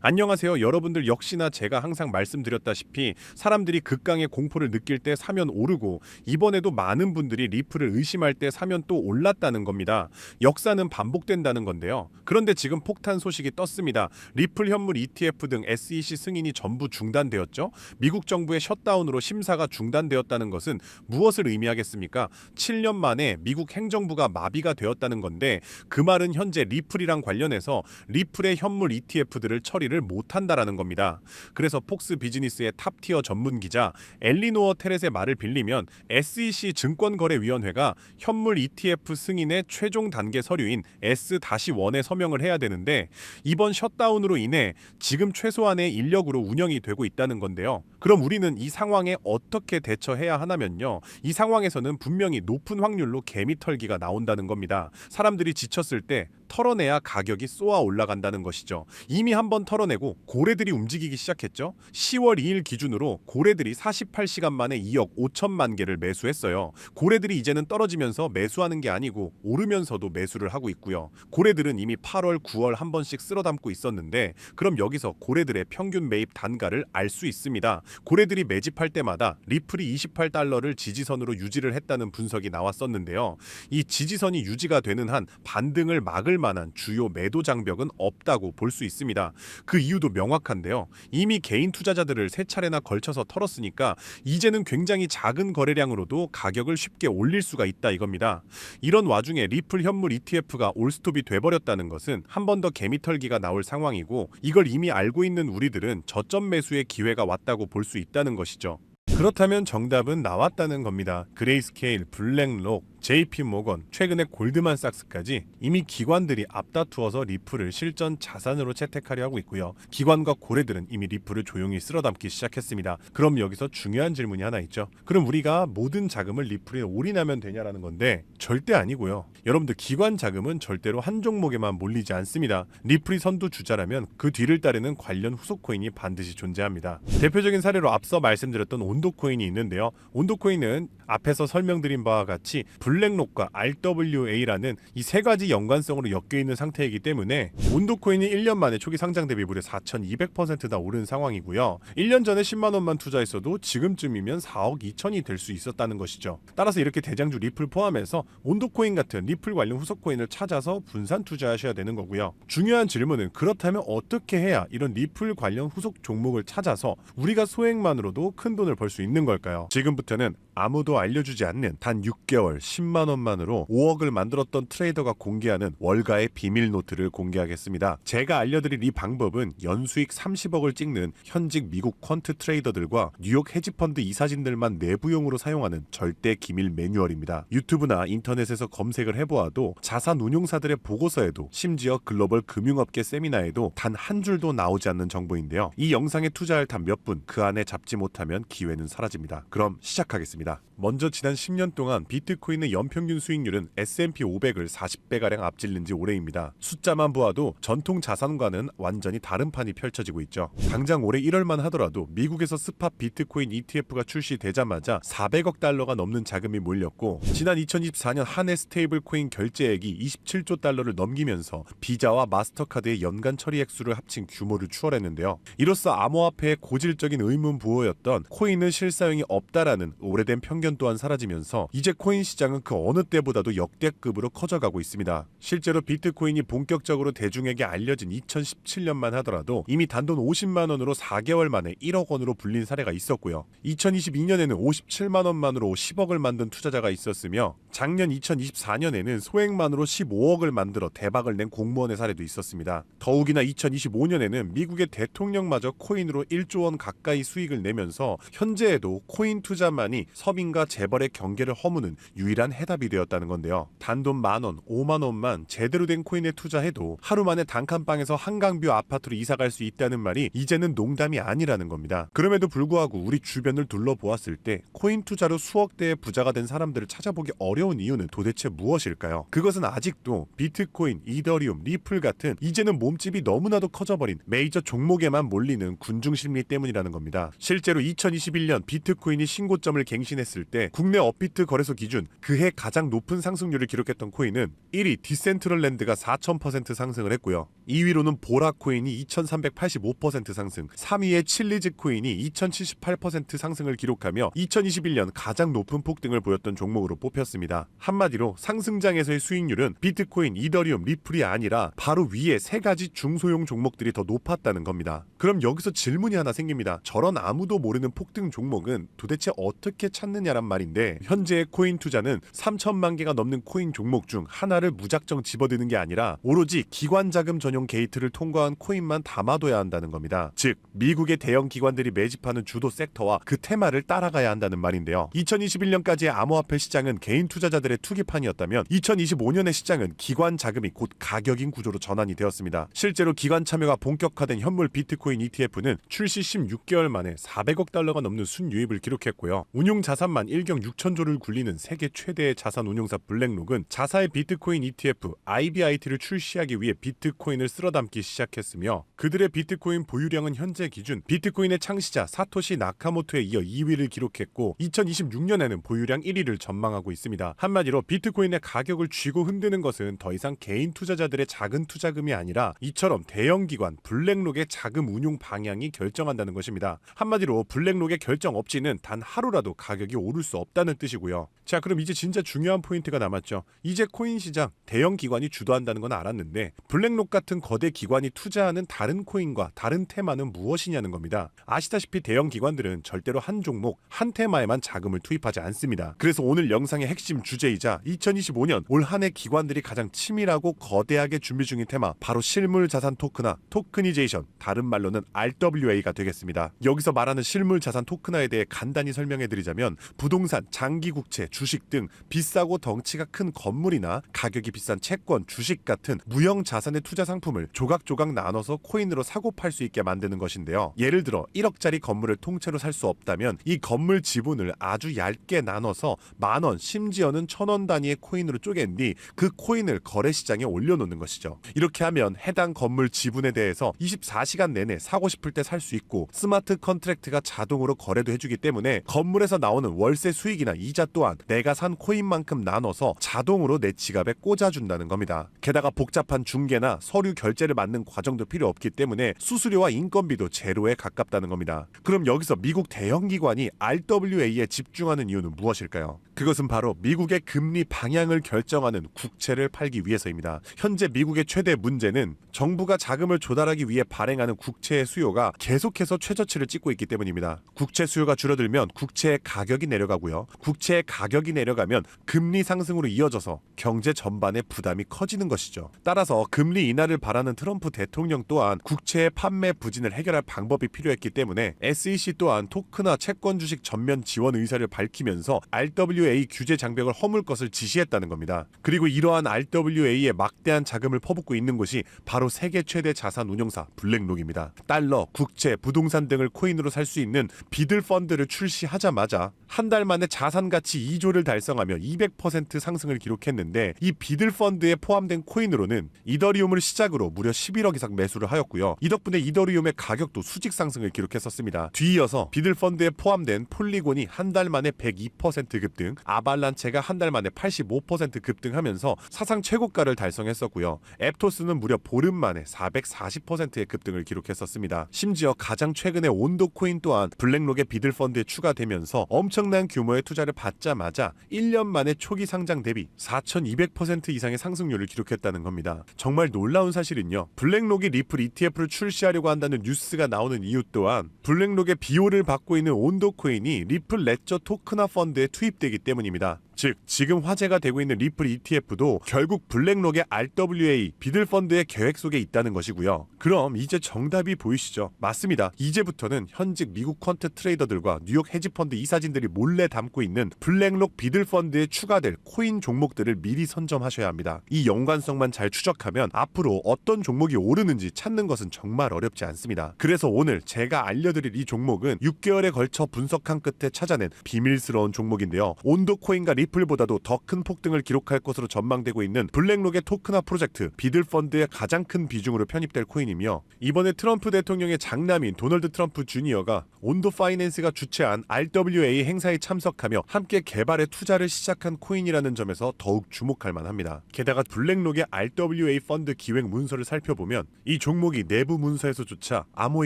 안녕하세요. 여러분들 역시나 제가 항상 말씀드렸다시피 사람들이 극강의 공포를 느낄 때 사면 오르고 이번에도 많은 분들이 리플을 의심할 때 사면 또 올랐다는 겁니다. 역사는 반복된다는 건데요. 그런데 지금 폭탄 소식이 떴습니다. 리플 현물 ETF 등 SEC 승인이 전부 중단되었죠. 미국 정부의 셧다운으로 심사가 중단되었다는 것은 무엇을 의미하겠습니까? 7년 만에 미국 행정부가 마비가 되었다는 건데 그 말은 현재 리플이랑 관련해서 리플의 현물 ETF들을 처리를 못한다라는 겁니다. 그래서 폭스 비즈니스의 탑티어 전문 기자 엘리노어 테렛의 말을 빌리면 SEC 증권거래위원회가 현물 ETF 승인의 최종 단계 서류인 S-1에 서명을 해야 되는데 이번 셧다운으로 인해 지금 최소한의 인력으로 운영이 되고 있다는 건데요. 그럼 우리는 이 상황에 어떻게 대처해야 하냐면요. 이 상황에서는 분명히 높은 확률로 개미털기가 나온다는 겁니다. 사람들이 지쳤을 때 털어내야 가격이 쏘아 올라간다는 것이죠. 이미 한번 털어내고 고래들이 움직이기 시작했죠. 10월 2일 기준으로 고래들이 48시간 만에 2억 5천만 개를 매수했어요. 고래들이 이제는 떨어지면서 매수하는 게 아니고 오르면서도 매수를 하고 있고요. 고래들은 이미 8월, 9월 한 번씩 쓸어담고 있었는데 그럼 여기서 고래들의 평균 매입 단가를 알 수 있습니다. 고래들이 매집할 때마다 리플이 28달러를 지지선으로 유지를 했다는 분석이 나왔었는데요. 이 지지선이 유지가 되는 한 반등을 막을 만한 주요 매도 장벽은 없다고 볼 수 있습니다. 그 이유도 명확한데요. 이미 개인 투자자들을 세 차례나 걸쳐서 털었으니까 이제는 굉장히 작은 거래량으로도 가격을 쉽게 올릴 수가 있다 이겁니다. 이런 와중에 리플 현물 ETF가 올스톱이 돼버렸다는 것은 한 번 더 개미털기가 나올 상황이고 이걸 이미 알고 있는 우리들은 저점 매수의 기회가 왔다고 볼 수 있다는 것이죠. 그렇다면 정답은 나왔다는 겁니다. 그레이스케일, 블랙록, JP모건, 최근에 골드만삭스까지 이미 기관들이 앞다투어서 리플을 실전 자산으로 채택하려 하고 있고요. 기관과 고래들은 이미 리플을 조용히 쓸어담기 시작했습니다. 그럼 여기서 중요한 질문이 하나 있죠. 그럼 우리가 모든 자금을 리플에 올인하면 되냐라는 건데 절대 아니고요. 여러분들 기관 자금은 절대로 한 종목에만 몰리지 않습니다. 리플이 선두주자라면 그 뒤를 따르는 관련 후속 코인이 반드시 존재합니다. 대표적인 사례로 앞서 말씀드렸던 온도코인이 있는데요. 온도코인은 앞에서 설명드린 바와 같이 블랙록과 RWA라는 이 세 가지 연관성으로 엮여있는 상태이기 때문에 온도코인이 1년 만에 초기 상장 대비 무려 4200%나 오른 상황이고요. 1년 전에 10만원만 투자했어도 지금쯤이면 4억 2천이 될 수 있었다는 것이죠. 따라서 이렇게 대장주 리플 포함해서 온도코인 같은 리플 관련 후속코인을 찾아서 분산 투자하셔야 되는 거고요. 중요한 질문은 그렇다면 어떻게 해야 이런 리플 관련 후속 종목을 찾아서 우리가 소액만으로도 큰 돈을 벌 수 있는 걸까요? 지금부터는 아무도 알려주지 않는 단 6개월 10만원만으로 5억을 만들었던 트레이더가 공개하는 월가의 비밀 노트를 공개하겠습니다. 제가 알려드릴 이 방법은 연수익 30억을 찍는 현직 미국 퀀트 트레이더들과 뉴욕 헤지펀드 이사진들만 내부용으로 사용하는 절대 기밀 매뉴얼입니다. 유튜브나 인터넷에서 검색을 해보아도 자산 운용사들의 보고서에도 심지어 글로벌 금융업계 세미나에도 단 한 줄도 나오지 않는 정보인데요. 이 영상에 투자할 단 몇 분 그 안에 잡지 못하면 기회는 사라집니다. 그럼 시작하겠습니다. 먼저 지난 10년 동안 비트코인의 연평균 수익률은 S&P 500을 40배가량 앞질른 지 오래입니다. 숫자만 보아도 전통 자산과는 완전히 다른 판이 펼쳐지고 있죠. 당장 올해 1월만 하더라도 미국에서 스팟 비트코인 ETF가 출시되자마자 400억 달러가 넘는 자금이 몰렸고 지난 2024년 한 해 스테이블 코인 결제액이 27조 달러를 넘기면서 비자와 마스터카드의 연간 처리 액수를 합친 규모를 추월했는데요. 이로써 암호화폐의 고질적인 의문 부호였던 코인은 실사용이 없다라는 오래된 편견 또한 사라지면서 이제 코인 시장은 그 어느 때보다도 역대급으로 커져가고 있습니다. 실제로 비트코인이 본격적으로 대중에게 알려진 2017년만 하더라도 이미 단돈 50만 원으로 4개월 만에 1억 원으로 불린 사례가 있었고요. 2022년에는 57만 원만으로 10억을 만든 투자자가 있었으며 작년 2024년에는 소액만으로 15억을 만들어 대박을 낸 공무원의 사례도 있었습니다. 더욱이나 2025년에는 미국의 대통령마저 코인으로 1조 원 가까이 수익을 내면서 현재에도 코인 투자만이 서민과 재벌의 경계를 허무는 유일한 해답이 되었다는 건데요. 단돈 만원, 5만원만 제대로 된 코인에 투자해도 하루 만에 단칸방에서 한강뷰 아파트로 이사갈 수 있다는 말이 이제는 농담이 아니라는 겁니다. 그럼에도 불구하고 우리 주변을 둘러보았을 때 코인 투자로 수억 대의 부자가 된 사람들을 찾아보기 어려운 이유는 도대체 무엇일까요? 그것은 아직도 비트코인, 이더리움, 리플 같은 이제는 몸집이 너무나도 커져버린 메이저 종목에만 몰리는 군중심리 때문이라는 겁니다. 실제로 2021년 비트코인이 신고점을 갱신했을 때 때 국내 업비트 거래소 기준 그해 가장 높은 상승률을 기록했던 코인은 1위 디센트럴랜드가 4000% 상승을 했고요. 2위로는 보라 코인이 2385% 상승, 3위의 칠리즈 코인이 2078% 상승을 기록하며 2021년 가장 높은 폭등을 보였던 종목으로 뽑혔습니다. 한마디로 상승장에서의 수익률은 비트코인, 이더리움, 리플이 아니라 바로 위에 세 가지 중소형 종목들이 더 높았다는 겁니다. 그럼 여기서 질문이 하나 생깁니다. 저런 아무도 모르는 폭등 종목은 도대체 어떻게 찾느냐란 말인데, 현재의 코인 투자는 3천만 개가 넘는 코인 종목 중 하나를 무작정 집어드는 게 아니라 오로지 기관 자금 전용 게이트를 통과한 코인만 담아둬야 한다는 겁니다. 즉 미국의 대형 기관들이 매집하는 주도 섹터와 그 테마를 따라가야 한다는 말인데요. 2021년까지의 암호화폐 시장은 개인 투자자들의 투기판이었다면 2025년의 시장은 기관 자금이 곧 가격인 구조로 전환이 되었습니다. 실제로 기관 참여가 본격화된 현물 비트코인 ETF는 출시 16개월 만에 400억 달러가 넘는 순유입을 기록했고요. 운용 자산만 1경 6천조를 굴리는 세계 최대의 자산 운용사 블랙록은 자사의 비트코인 ETF IBIT를 출시하기 위해 비트코인을 쓸어담기 시작했으며, 그들의 비트코인 보유량은 현재 기준 비트코인의 창시자 사토시 나카모토에 이어 2위를 기록했고 2026년에는 보유량 1위를 전망하고 있습니다. 한마디로 비트코인의 가격을 쥐고 흔드는 것은 더 이상 개인 투자자들의 작은 투자금이 아니라 이처럼 대형 기관 블랙록의 자금 운용 방향이 결정한다는 것입니다. 한마디로 블랙록의 결정 없이는 단 하루라도 가격이 오를 수 없다는 뜻이고요. 자, 그럼 이제 진짜 중요한 포인트가 남았죠. 이제 코인 시장 대형 기관이 주도한다는 건 알았는데 블랙록 같은 거대 기관이 투자하는 다른 코인과 다른 테마는 무엇이냐는 겁니다. 아시다시피 대형 기관들은 절대로 한 종목, 한 테마에만 자금을 투입하지 않습니다. 그래서 오늘 영상의 핵심 주제이자 2025년 올 한 해 기관들이 가장 치밀하고 거대하게 준비 중인 테마, 바로 실물 자산 토큰화, 토크니제이션, 다른 말로는 RWA가 되겠습니다. 여기서 말하는 실물 자산 토큰화에 대해 간단히 설명해 드리자면, 부동산, 장기 국채, 주식 등 비싸고 덩치가 큰 건물이나 가격이 비싼 채권, 주식 같은 무형 자산의 투자 상품을 조각조각 나눠서 코인으로 사고 팔 수 있게 만드는 것인데요. 예를 들어 1억짜리 건물을 통째로 살 수 없다면 이 건물 지분을 아주 얇게 나눠서 만원, 심지어는 1000원 단위의 코인으로 쪼갠 뒤 그 코인을 거래시장에 올려놓는 것이죠. 이렇게 하면 해당 건물 지분에 대해서 24시간 내내 사고 싶을 때 살 수 있고, 스마트 컨트랙트가 자동으로 거래도 해주기 때문에 건물에서 나오는 월세 수익이나 이자 또한 내가 산 코인만큼 나눠서 자동으로 내 지갑에 꽂아준다는 겁니다. 게다가 복잡한 중개나 서류 결제를 맡는 과정도 필요 없기 때문에 수수료와 인건비도 제로에 가깝다는 겁니다. 그럼 여기서 미국 대형 기관이 RWA에 집중하는 이유는 무엇일까요? 그것은 바로 미국의 금리 방향을 결정하는 국채를 팔기 위해서입니다. 현재 미국의 최대 문제는 정부가 자금을 조달하기 위해 발행하는 국채의 수요가 계속해서 최저치를 찍고 있기 때문입니다. 국채 수요가 줄어들면 국채의 가격이 내려가고요. 국채의 가격이 내려가면 금리 상승으로 이어져서 경제 전반의 부담이 커지는 것이죠. 따라서 금리 인하를 바라는 트럼프 대통령 또한 국채의 판매 부진을 해결할 방법이 필요했기 때문에 SEC 또한 토크나 채권 주식 전면 지원 의사를 밝히면서 RWA 규제 장벽을 허물 것을 지시했다는 겁니다. 그리고 이러한 RWA에 막대한 자금을 퍼붓고 있는 곳이 바로 세계 최대 자산 운용사 블랙록입니다. 달러, 국채, 부동산 등을 코인으로 살 수 있는 비들 펀드를 출시하자마자 한 달 만에 자산 가치 2조를 달성하며 200% 상승을 기록했는데, 이 비들 펀드에 포함된 코인으로는 이더리움을 시작으로 무려 11억 이상 매수를 하였고요. 이 덕분에 이더리움의 가격도 수직 상승을 기록했었습니다. 뒤이어서 비들 펀드에 포함된 폴리곤이 한 달 만에 102% 급등, 아발란체가 한 달 만에 85% 급등하면서 사상 최고가를 달성했었고요. 앱토스는 무려 보름 만에 440%의 급등을 기록했었습니다. 심지어 가장 최근에 온도 코인 또한 블랙록의 비들 펀드에 추가되면서 엄청난 규모의 투자를 받자마자 1년 만에 초기 상장 대비 4200% 이상의 상승률을 기록했다는 겁니다. 정말 놀라운 사실은요, 블랙록이 리플 ETF를 출시하려고 한다는 뉴스가 나오는 이유 또한 블랙록의 비호를 받고 있는 온도 코인이 리플 레저 토크나 펀드에 투입되기 때문입니다. 즉 지금 화제가 되고 있는 리플 ETF도 결국 블랙록의 RWA 비들 펀드의 계획 속에 있다는 것이고요. 그럼 이제 정답이 보이시죠? 맞습니다. 이제부터는 현직 미국 퀀트 트레이더들과 뉴욕 헤지펀드 이사진들이 몰래 담고 있는 블랙록 비들 펀드에 추가될 코인 종목들을 미리 선점하셔야 합니다. 이 연관성만 잘 추적하면 앞으로 어떤 종목이 오르는지 찾는 것은 정말 어렵지 않습니다. 그래서 오늘 제가 알려드릴 이 종목은 6개월에 걸쳐 분석한 끝에 찾아낸 비밀스러운 종목인데요. 온도 코인과 리플보다도 더 큰 폭등을 기록할 것으로 전망되고 있는 블랙록의 토큰화 프로젝트 비들펀드의 가장 큰 비중으로 편입될 코인이며, 이번에 트럼프 대통령의 장남인 도널드 트럼프 주니어가 온도 파이낸스가 주최한 RWA 행사에 참석하며 함께 개발에 투자를 시작한 코인이라는 점에서 더욱 주목할 만합니다. 게다가 블랙록의 RWA 펀드 기획 문서를 살펴보면 이 종목이 내부 문서에서조차 암호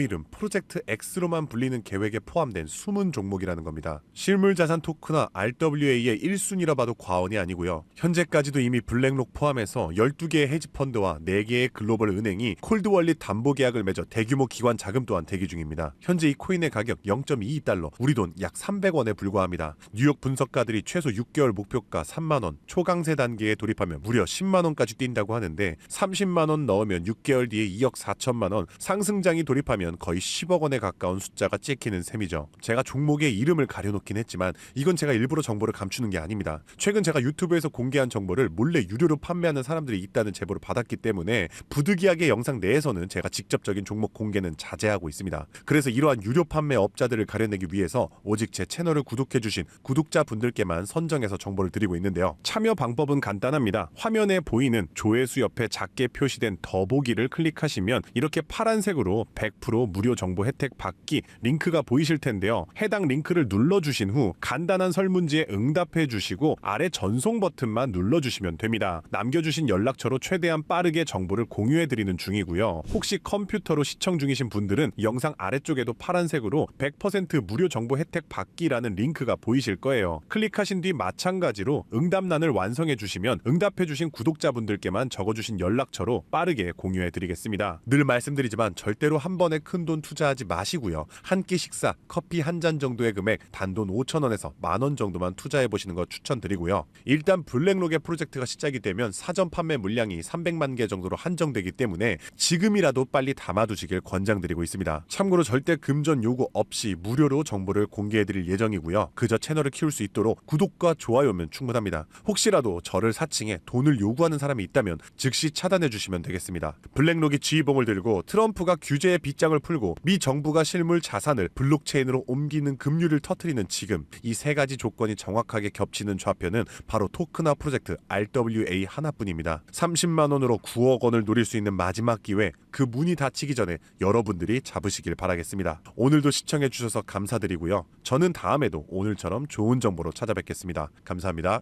이름 프로젝트 X로만 불리는 계획에 포함된 숨은 종목이라는 겁니다. 실물자산 토큰화 RWA의 1순위라 봐도 과언이 아니고요. 현재까지도 이미 블랙록 포함해서 12개의 헤지펀드와 4개의 글로벌 은행이 콜드월릿 담보 계약을 맺어 대규모 기관 자금 또한 대기 중입니다. 현재 이 코인의 가격 0.22달러, 우리 돈 약 300원에 불과합니다. 뉴욕 분석가들이 최소 6개월 목표가 3만원, 초강세 단계에 돌입하면 무려 10만원까지 뛴다고 하는데 30만원 넣으면 6개월 뒤에 2억 4천만원, 상승장이 돌입하면 거의 10억 원에 가까운 숫자가 찍히는 셈이죠. 제가 종목의 이름을 가려놓긴 했지만 이건 제가 일부러 정보를 감추는 게 아닙니다. 최근 제가 유튜브에서 공개한 정보를 몰래 유료로 판매하는 사람들이 있다는 제보를 받았기 때문에 부득이하게 영상 내에서는 제가 직접적인 종목 공개는 자제하고 있습니다. 그래서 이러한 유료 판매 업자들을 가려내기 위해서 오직 제 채널을 구독해주신 구독자분들께만 선정해서 정보를 드리고 있는데요. 참여 방법은 간단합니다. 화면에 보이는 조회수 옆에 작게 표시된 더보기를 클릭하시면 이렇게 파란색으로 100% 무료 정보 혜택 받기 링크가 보이실 텐데요. 해당 링크를 눌러주신 후 간단한 설문지에 응답해 주시고 아래 전송 버튼만 눌러주시면 됩니다. 남겨주신 연락처로 최대한 빠르게 정보를 공유해 드리는 중이고요. 혹시 컴퓨터로 시청 중이신 분들은 영상 아래쪽에도 파란색으로 100% 무료 정보 혜택 받기라는 링크가 보이실 거예요. 클릭하신 뒤 마찬가지로 응답란을 완성해 주시면 응답해 주신 구독자분들께만 적어주신 연락처로 빠르게 공유해 드리겠습니다. 늘 말씀드리지만 절대로 한 번에 큰돈 투자하지 마시고요. 한 끼 식사, 커피 한 잔 정도의 금액 단돈 5,000원에서 만원 정도만 투자해 보시는 거 추천드리고요. 일단 블랙록의 프로젝트가 시작이 되면 사전 판매 물량이 300만 개 정도로 한정되기 때문에 지금이라도 빨리 담아두시길 권장드리고 있습니다. 참고로 절대 금전 요구 없이 무료로 정보를 공개해드릴 예정이고요. 그저 채널을 키울 수 있도록 구독과 좋아요면 충분합니다. 혹시라도 저를 사칭해 돈을 요구하는 사람이 있다면 즉시 차단해주시면 되겠습니다. 블랙록이 쥐봉을 들고 트럼프가 규제의 빗장을 풀고 미 정부가 실물 자산을 블록체인으로 옮기는 급류를 터뜨리는 지금, 이 세 가지 조건이 정확하게 겹치는 좌표는 바로 토큰화 프로젝트 RWA 하나뿐입니다. 30만 원으로 9억 원을 노릴 수 있는 마지막 기회, 그 문이 닫히기 전에 여러분들이 잡으시길 바라겠습니다. 오늘도 시청해 주셔서 감사드리고요. 저는 다음에도 오늘처럼 좋은 정보로 찾아뵙겠습니다. 감사합니다.